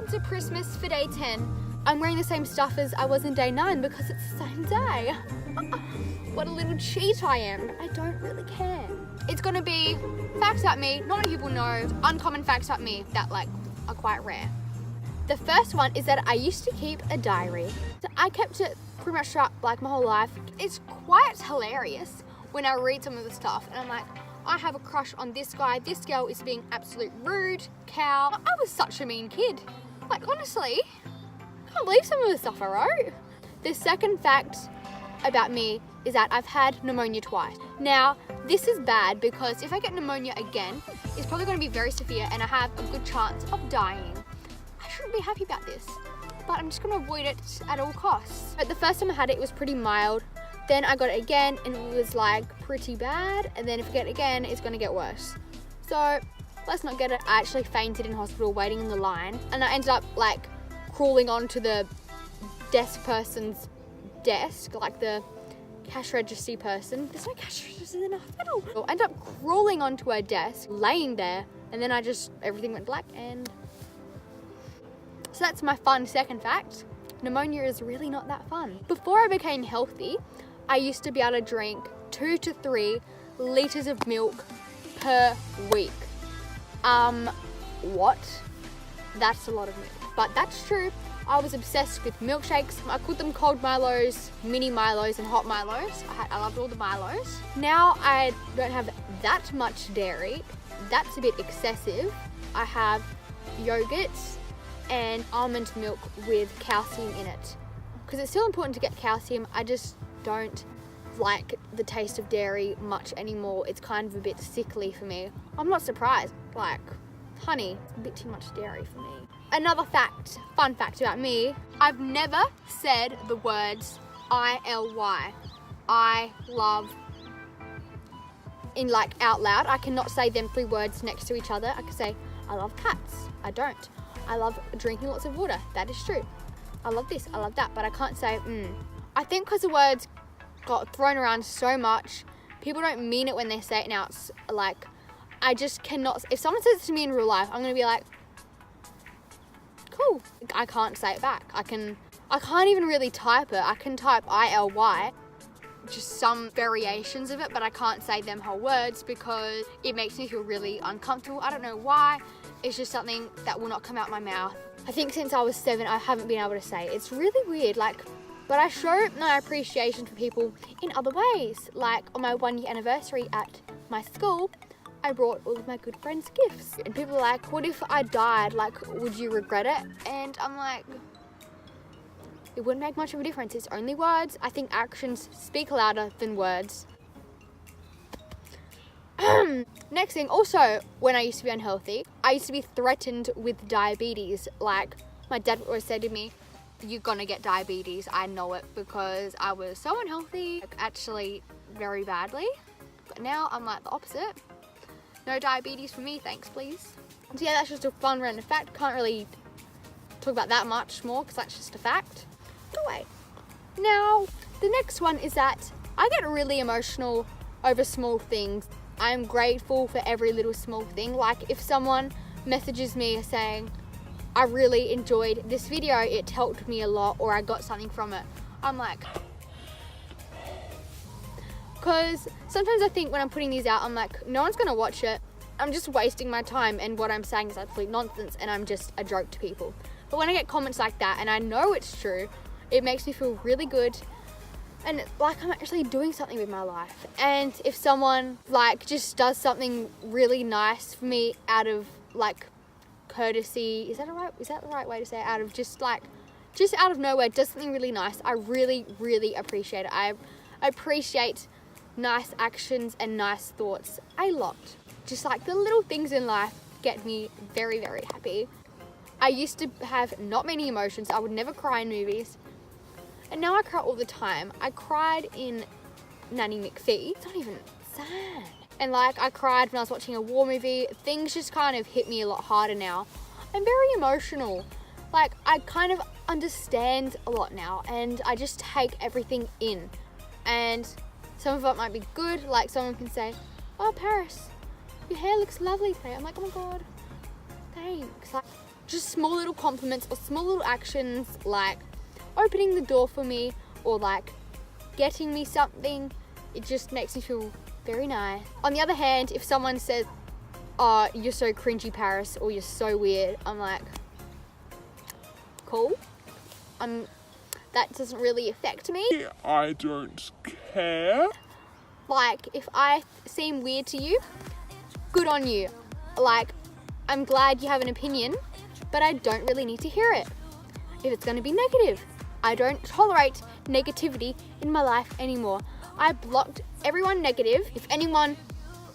welcome to Christmas for day 10. I'm wearing the same stuff as I was in day 9 because it's the same day. What a little cheat I am. I don't really care. It's gonna be facts about me, not many people know, uncommon facts about me that like are quite rare. The first one is that I used to keep a diary. I kept it pretty much throughout like my whole life. It's quite hilarious when I read some of the stuff and I'm like, I have a crush on this guy, this girl is being absolute rude, cow. I was such a mean kid. Like honestly, I can't believe some of the stuff I wrote. The second fact about me is that I've had pneumonia twice. Now, this is bad because if I get pneumonia again, it's probably going to be very severe and I have a good chance of dying. I shouldn't be happy about this, but I'm just going to avoid it at all costs. But the first time I had it, it was pretty mild. Then I got it again and it was like pretty bad. And then if I get it again, it's going to get worse. So let's not get it. I actually fainted in hospital waiting in the line. And I ended up like crawling onto the desk person's desk, like the cash register person. There's no cash register in a hospital. So I ended up crawling onto her desk, laying there, and then everything went black. And so that's my fun second fact. Pneumonia is really not that fun. Before I became healthy, I used to be able to drink 2 to 3 liters of milk per week. What? That's a lot of milk, but that's true. I was obsessed with milkshakes. I called them cold Milos, mini Milos, and hot Milos. I loved all the Milos. Now I don't have that much dairy. That's a bit excessive. I have yogurts and almond milk with calcium in it. Because it's still important to get calcium. I just don't like the taste of dairy much anymore. It's kind of a bit sickly for me. I'm not surprised. Like, honey, it's a bit too much dairy for me. Another fact, fun fact about me, I've never said the words I-L-Y. I love, in like out loud. I cannot say them 3 words next to each other. I can say, I love cats. I don't. I love drinking lots of water. That is true. I love this, I love that, but I can't say I think because the words got thrown around so much, people don't mean it when they say it now. It's like, I just cannot, if someone says it to me in real life, I'm gonna be like, cool. I can't say it back. I can't even really type it. I can type I-L-Y, just some variations of it, but I can't say them whole words because it makes me feel really uncomfortable. I don't know why. It's just something that will not come out my mouth. I think since I was 7, I haven't been able to say it. It's really weird, like, but I show my appreciation for people in other ways. Like on my 1-year anniversary at my school, I brought all of my good friends gifts. And people are like, what if I died? Like, would you regret it? And I'm like, it wouldn't make much of a difference. It's only words. I think actions speak louder than words. Next thing, also, when I used to be unhealthy, I used to be threatened with diabetes. Like, my dad always said to me, you're gonna get diabetes. I know it because I was so unhealthy, like, actually very badly. But now I'm like the opposite. No diabetes for me, thanks please. So yeah, that's just a fun random fact. Can't really talk about that much more because that's just a fact. Go away. Now, the next one is that I get really emotional over small things. I'm grateful for every little small thing. Like if someone messages me saying, I really enjoyed this video, it helped me a lot, or I got something from it, I'm like, because sometimes I think when I'm putting these out, I'm like, no one's gonna watch it. I'm just wasting my time and what I'm saying is absolute nonsense and I'm just a joke to people. But when I get comments like that and I know it's true, it makes me feel really good. And like I'm actually doing something with my life. And if someone like just does something really nice for me out of like courtesy, is that the right way to say it? Out of just out of nowhere, does something really nice, I really, really appreciate it. I appreciate nice actions and nice thoughts a lot. Just like the little things in life get me very, very happy. I used to have not many emotions. I would never cry in movies. And now I cry all the time. I cried in Nanny McPhee. It's not even sad. And like I cried when I was watching a war movie. Things just kind of hit me a lot harder now. I'm very emotional. Like I kind of understand a lot now and I just take everything in. And some of it might be good. Like someone can say, oh Paris, your hair looks lovely today. I'm like, oh my God, thanks. Like, just small little compliments or small little actions like opening the door for me or like getting me something, it just makes me feel very nice. On the other hand, if someone says, oh, you're so cringy, Paris, or you're so weird, I'm like, cool. That doesn't really affect me. I don't care. Like, if I seem weird to you, good on you. Like, I'm glad you have an opinion, but I don't really need to hear it. If it's going to be negative, I don't tolerate negativity in my life anymore. I blocked everyone negative. If anyone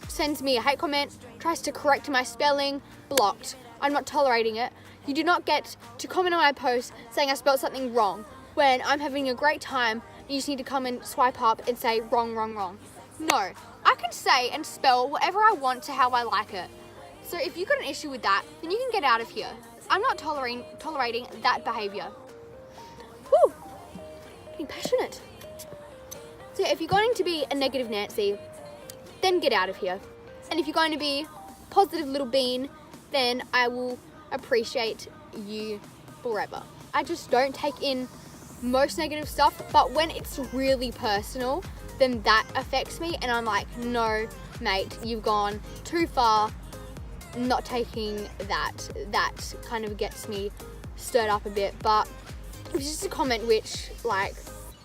sends me a hate comment, tries to correct my spelling, blocked. I'm not tolerating it. You do not get to comment on my post saying I spelled something wrong when I'm having a great time and you just need to come and swipe up and say wrong, wrong, wrong. No, I can say and spell whatever I want to how I like it. So if you've got an issue with that, then you can get out of here. I'm not tolerating that behaviour. Whew, getting passionate. So if you're going to be a negative Nancy, then get out of here. And if you're going to be a positive little bean, then I will appreciate you forever. I just don't take in most negative stuff, but when it's really personal, then that affects me and I'm like, no, mate, you've gone too far. Not taking that. That kind of gets me stirred up a bit, but if it's just a comment which, like,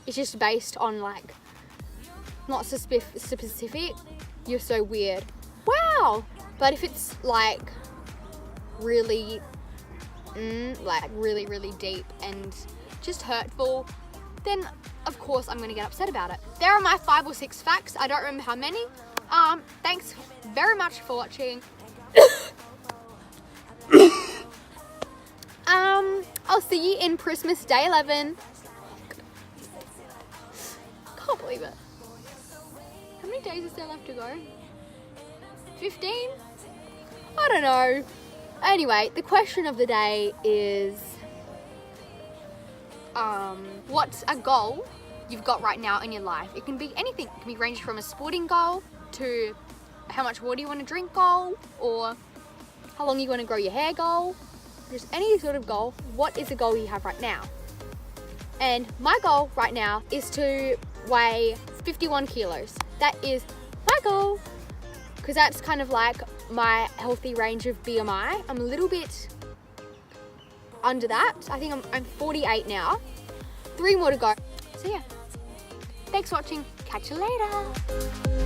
it's just based on, like, not specific, you're so weird. Wow! But if it's, like, really, really deep and just hurtful, then, of course, I'm going to get upset about it. There are my 5 or 6 facts. I don't remember how many. Thanks very much for watching. I'll see you in Christmas Day 11. Can't believe it. How many days is there left to go? 15? I don't know. Anyway, the question of the day is, what's a goal you've got right now in your life? It can be anything. It can be ranged from a sporting goal to how much water you want to drink goal, or how long you want to grow your hair goal. Just any sort of goal. What is a goal you have right now? And my goal right now is to weigh 51 kilos. That is my goal, because that's kind of like my healthy range of BMI. I'm a little bit under that. I think I'm 48 now. 3 more to go. So yeah, thanks for watching. Catch you later.